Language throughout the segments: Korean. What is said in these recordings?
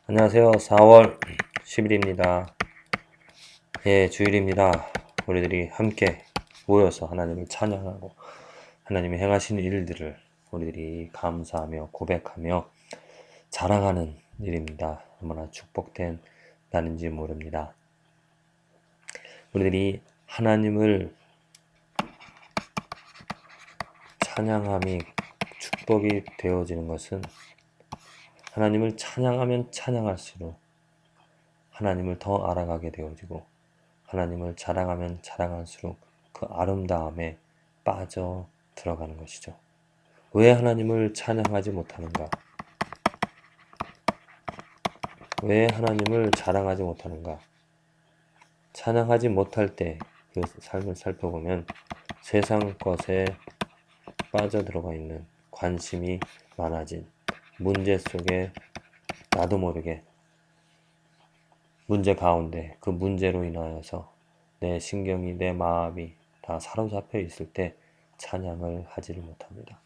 안녕하세요. 4월 10일입니다. 예, 주일입니다. 우리들이 함께 모여서 하나님을 찬양하고 하나님이 행하신 일들을 우리들이 감사하며 고백하며 자랑하는 일입니다. 얼마나 축복된 날인지 모릅니다. 우리들이 하나님을 찬양함이 축복이 되어지는 것은 하나님을 찬양하면 찬양할수록 하나님을 더 알아가게 되어지고 하나님을 자랑하면 자랑할수록 그 아름다움에 빠져 들어가는 것이죠. 왜 하나님을 찬양하지 못하는가? 왜 하나님을 자랑하지 못하는가? 찬양하지 못할 때 그 삶을 살펴보면 세상 것에 빠져 들어가 있는 관심이 많아진 문제 속에 나도 모르게 문제 가운데 그 문제로 인하여서 내 신경이 내 마음이 다 사로잡혀 있을 때 찬양을 하지를 못합니다.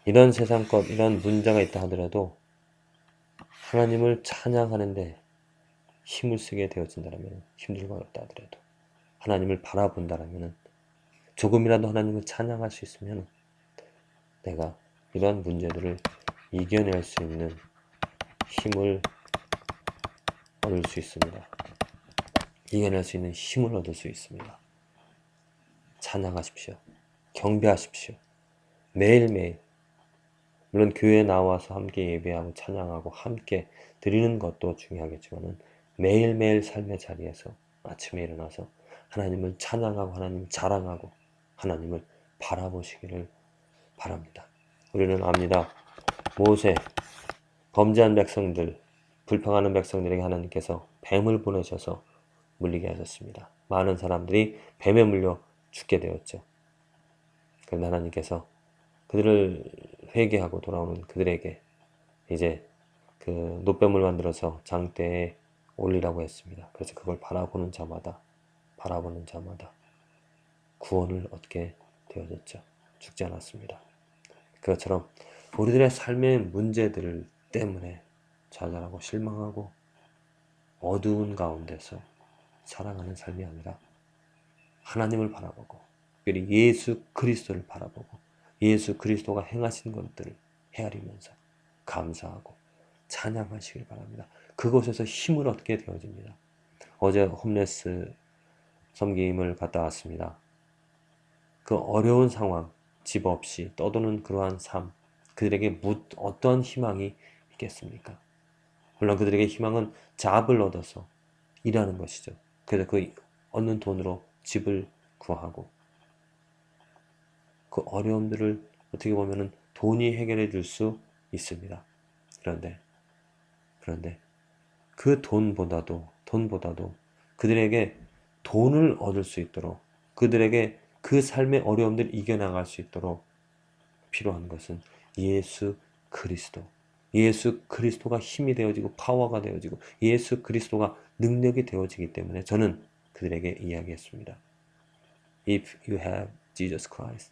이런 세상 것, 이런 문제가 있다 하더라도 하나님을 찬양하는데 힘을 쓰게 되어진다면 힘들고 어렵다 하더라도 하나님을 바라본다면 조금이라도 하나님을 찬양할 수 있으면 내가 이런 문제들을 이겨낼 수 있는 힘을 얻을 수 있습니다. 이겨낼 수 있는 힘을 얻을 수 있습니다. 찬양하십시오. 경배하십시오. 매일매일 물론 교회에 나와서 함께 예배하고 찬양하고 함께 드리는 것도 중요하겠지만 매일매일 삶의 자리에서 아침에 일어나서 하나님을 찬양하고 하나님을 자랑하고 하나님을 바라보시기를 바랍니다. 우리는 압니다. 모세, 범죄한 백성들, 불평하는 백성들에게 하나님께서 뱀을 보내셔서 물리게 하셨습니다. 많은 사람들이 뱀에 물려 죽게 되었죠. 그런데 하나님께서 그들을 회개하고 돌아오는 그들에게 이제 그 노뱀을 만들어서 장대에 올리라고 했습니다. 그래서 그걸 바라보는 자마다 구원을 얻게 되어졌죠. 죽지 않았습니다. 그것처럼 우리들의 삶의 문제들 때문에 좌절하고 실망하고 어두운 가운데서 살아가는 삶이 아니라 하나님을 바라보고 특별히 예수 그리스도를 바라보고 예수 그리스도가 행하신 것들을 헤아리면서 감사하고 찬양하시길 바랍니다. 그곳에서 힘을 얻게 되어집니다. 어제 홈레스 섬김을 갔다 왔습니다. 그 어려운 상황, 집 없이 떠도는 그러한 삶, 그들에게 어떤 희망이 있겠습니까? 물론 그들에게 희망은 잡을 얻어서 일하는 것이죠. 그래서 그 얻는 돈으로 집을 구하고 그 어려움들을 어떻게 보면은 돈이 해결해 줄 수 있습니다. 그런데 그 돈보다도 그들에게 돈을 얻을 수 있도록 그들에게 그 삶의 어려움들을 이겨나갈 수 있도록 필요한 것은 예수 그리스도. 예수 그리스도가 힘이 되어지고 파워가 되어지고 예수 그리스도가 능력이 되어지기 때문에 저는 그들에게 이야기했습니다. If you have Jesus Christ,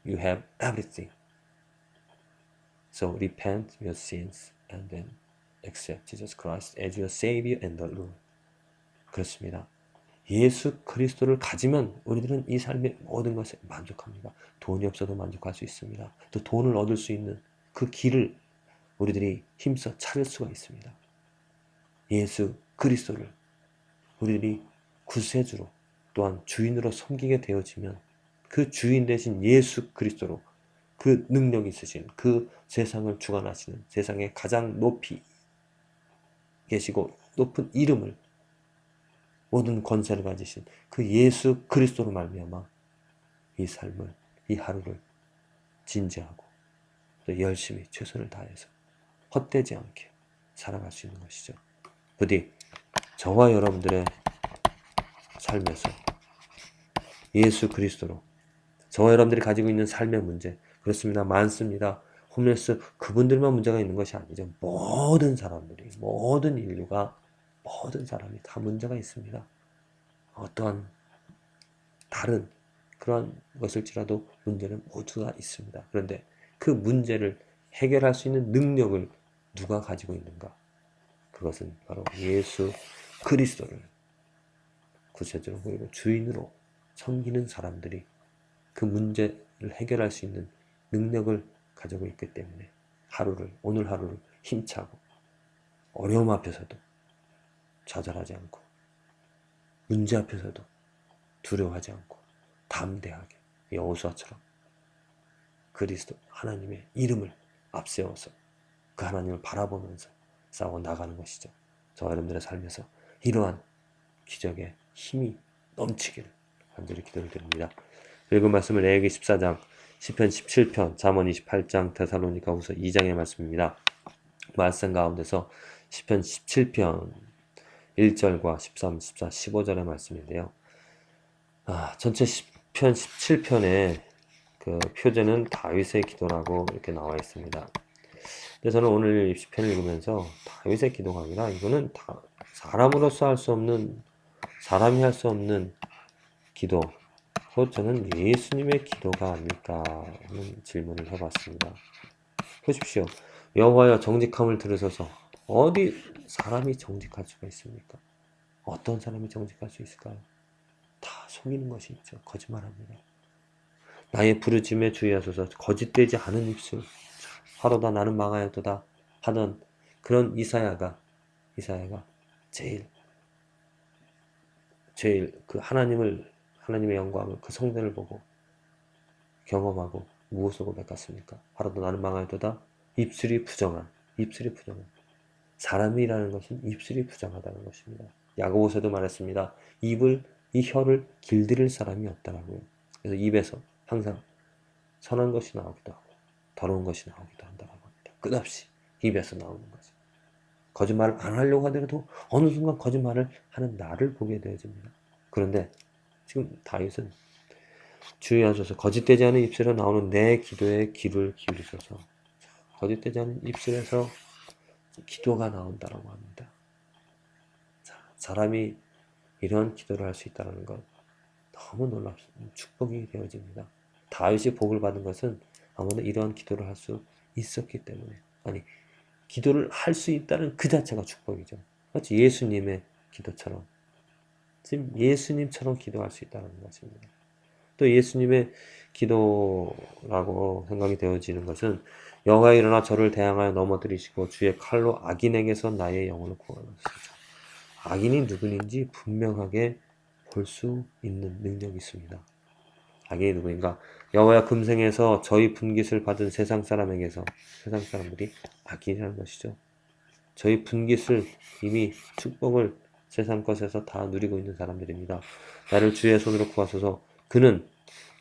you have everything. So repent your sins and then accept Jesus Christ as your Savior and the Lord. 그렇습니다. 예수 그리스도를 가지면 우리들은 이 삶의 모든 것에 만족합니다. 돈이 없어도 만족할 수 있습니다. 또 돈을 얻을 수 있는 그 길을 우리들이 힘써 찾을 수가 있습니다. 예수 그리스도를 우리들이 구세주로 또한 주인으로 섬기게 되어지면 그 주인 대신 예수 그리스도로 그 능력 있으신 그 세상을 주관하시는 세상에 가장 높이 계시고 높은 이름을 모든 권세를 가지신 그 예수 그리스도로 말미암아 이 삶을 이 하루를 진지하고 또 열심히 최선을 다해서 헛되지 않게 살아갈 수 있는 것이죠. 부디 저와 여러분들의 삶에서 예수 그리스도로 저와 여러분들이 가지고 있는 삶의 문제 그렇습니다. 많습니다. 홈레스 그분들만 문제가 있는 것이 아니죠. 모든 사람들이 모든 인류가 모든 사람이 다 문제가 있습니다. 어떠한 다른 그런 것일지라도 문제는 모두가 있습니다. 그런데 그 문제를 해결할 수 있는 능력을 누가 가지고 있는가? 그것은 바로 예수 그리스도를 구세주로 그리고 주인으로 섬기는 사람들이 그 문제를 해결할 수 있는 능력을 가지고 있기 때문에 오늘 하루를 힘차고 어려움 앞에서도 좌절하지 않고 문제 앞에서도 두려워하지 않고 담대하게 여호수아처럼 그리스도 하나님의 이름을 앞세워서 그 하나님을 바라보면서 싸워 나가는 것이죠. 저와 여러분들의 삶에서 이러한 기적의 힘이 넘치기를 간절히 기도를 드립니다. 읽은 말씀은 레위기 14장, 시편 17편, 잠언 28장, 데살로니가후서 2장의 말씀입니다. 말씀 가운데서 시편 17편 1절과 13, 14, 15절의 말씀인데요. 전체 시편 17편의 그 표제는 다윗의 기도라고 이렇게 나와 있습니다. 근데 저는 오늘 이 시편을 읽으면서 다윗의 기도가 아니라 이거는 다 사람으로서 할 수 없는, 사람이 할 수 없는 기도, 저는 예수님의 기도가 아닐까 하는 질문을 해봤습니다. 보십시오. 여호와여 정직함을 들으소서. 어디 사람이 정직할 수가 있습니까? 어떤 사람이 정직할 수 있을까요? 다 속이는 것이 있죠. 거짓말합니다. 나의 부르짖음에 주의하소서. 거짓되지 않은 입술. 하루다 나는 망하였도다 하던 그런 이사야가 제일 그 하나님의 영광을 그 성전을 보고 경험하고 무엇을 고백했습니까? 하루도 나는 망하였도다. 입술이 부정한. 사람이라는 것은 입술이 부정하다는 것입니다. 야고보서도 말했습니다. 이 혀를 길들일 사람이 없다라고요. 그래서 입에서 항상 선한 것이 나오기도 하고 더러운 것이 나오기도 한다고 합니다. 끝없이 입에서 나오는 거죠. 거짓말을 안 하려고 하더라도 어느 순간 거짓말을 하는 나를 보게 되어집니다. 그런데 지금 다윗은 주의하소서. 거짓되지 않은 입술에서 나오는 내 기도에 귀를 기울이소서. 거짓되지 않은 입술에서 기도가 나온다라고 합니다. 사람이 이런 기도를 할 수 있다는 것 너무 놀랍습니다. 축복이 되어집니다. 다윗이 복을 받은 것은 아무도 이러한 기도를 할 수 있었기 때문에, 기도를 할 수 있다는 그 자체가 축복이죠. 마치 예수님의 기도처럼, 지금 예수님처럼 기도할 수 있다는 것입니다. 또 예수님의 기도라고 생각이 되어지는 것은 여호와여 일어나 저를 대항하여 넘어뜨리시고 주의 칼로 악인에게서 나의 영혼을 구원하소서. 악인이 누구인지 분명하게 볼 수 있는 능력이 있습니다. 악인이 누구인가? 여호와여 금생에서 저희 분깃을 받은 세상 사람들이 악인이라는 것이죠. 저희 분깃을 이미 축복을 세상 것에서 다 누리고 있는 사람들입니다. 나를 주의 손으로 구하소서. 그는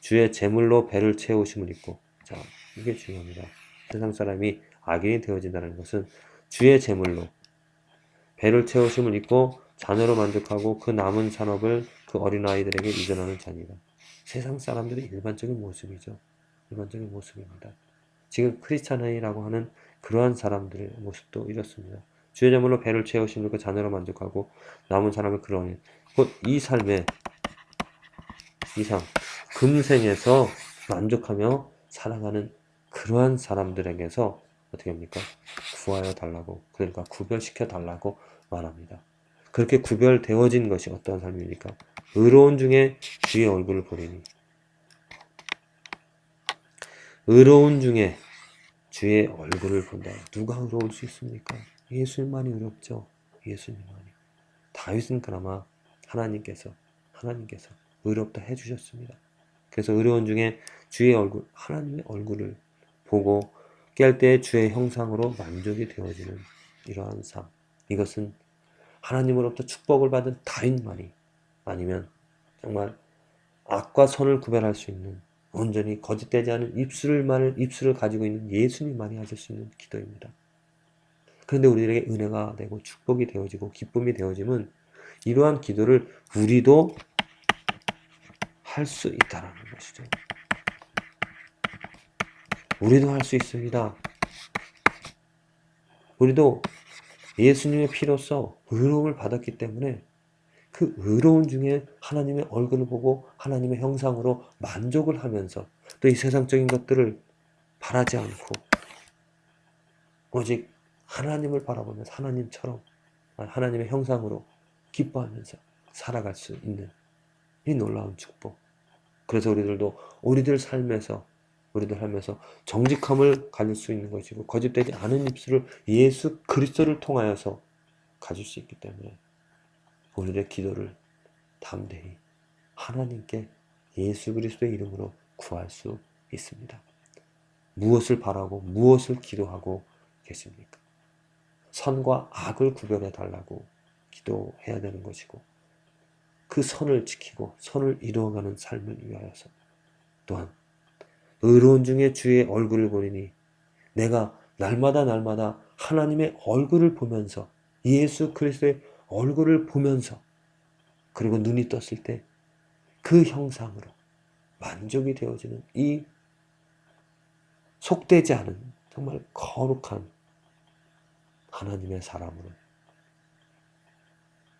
주의 제물로 배를 채우심을 입고, 자, 이게 중요합니다. 세상 사람이 악인이 되어진다는 것은 주의 제물로 배를 채우심을 입고 자녀로 만족하고 그 남은 산업을 그 어린아이들에게 이전하는 자입니다. 세상 사람들의 일반적인 모습이죠. 일반적인 모습입니다. 지금 크리스찬이라고 하는 그러한 사람들의 모습도 이렇습니다. 주의 제물로 배를 채우심을 그 자녀로 만족하고 남은 사람을 그러니 곧 이 삶의 이상 금생에서 만족하며 살아가는 그러한 사람들에게서 어떻게 합니까? 구하여 달라고, 그러니까 구별시켜 달라고 말합니다. 그렇게 구별되어진 것이 어떠한 삶입니까? 의로운 중에 주의 얼굴을 보리니. 의로운 중에 주의 얼굴을 본다. 누가 의로울 수 있습니까? 예수님만이 의롭죠. 예수님만이. 다윗은 그나마 하나님께서 의롭다 해주셨습니다. 그래서 의로운 중에 주의 얼굴, 하나님의 얼굴을 보고 깰 때 주의 형상으로 만족이 되어지는 이러한 삶. 이것은 하나님으로부터 축복을 받은 다윗만이, 아니면 정말 악과 선을 구별할 수 있는, 온전히 거짓되지 않은 입술을 가지고 있는 예수님만이 하실 수 있는 기도입니다. 그런데 우리에게 은혜가 되고 축복이 되어지고 기쁨이 되어짐은 이러한 기도를 우리도 할 수 있다는 것이죠. 우리도 할 수 있습니다. 우리도 예수님의 피로써 의로움을 받았기 때문에 그 의로운 중에 하나님의 얼굴을 보고 하나님의 형상으로 만족을 하면서 또 이 세상적인 것들을 바라지 않고 오직 하나님을 바라보면서 하나님처럼 하나님의 형상으로 기뻐하면서 살아갈 수 있는 이 놀라운 축복. 그래서 우리들 삶에서 정직함을 가질 수 있는 것이고 거짓되지 않은 입술을 예수 그리스도를 통하여서 가질 수 있기 때문에 우리의 기도를 담대히 하나님께 예수 그리스도의 이름으로 구할 수 있습니다. 무엇을 바라고 무엇을 기도하고 계십니까? 선과 악을 구별해 달라고 기도해야 되는 것이고 그 선을 지키고 선을 이루어가는 삶을 위하여서 또한 의로운 중에 주의 얼굴을 보리니 내가 날마다 하나님의 얼굴을 보면서 예수 그리스도의 얼굴을 보면서 그리고 눈이 떴을 때 그 형상으로 만족이 되어지는 이 속되지 않은 정말 거룩한 하나님의 사람으로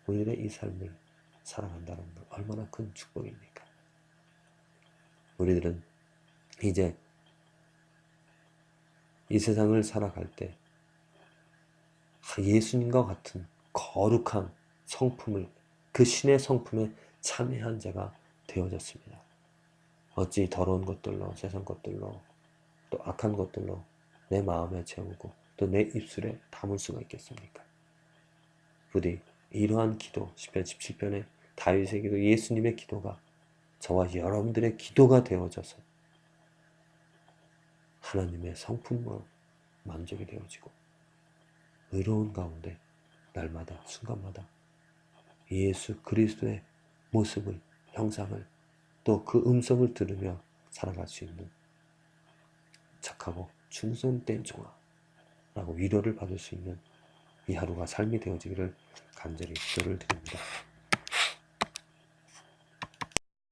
우리의 이 삶을 살아간다는 것 얼마나 큰 축복입니까? 우리들은 이제 이 세상을 살아갈 때 예수님과 같은 거룩한 성품을 그 신의 성품에 참여한 자가 되어졌습니다. 어찌 더러운 것들로 세상 것들로 또 악한 것들로 내 마음에 채우고 또 내 입술에 담을 수가 있겠습니까? 부디 이러한 기도, 시편 17편의 다윗의 기도, 예수님의 기도가 저와 여러분들의 기도가 되어져서 하나님의 성품으로 만족이 되어지고 의로운 가운데 날마다 순간마다 예수 그리스도의 모습을, 형상을 또 그 음성을 들으며 살아갈 수 있는 착하고 충성된 종아라고 위로를 받을 수 있는 이 하루가 삶이 되어지기를 간절히 기도를 드립니다.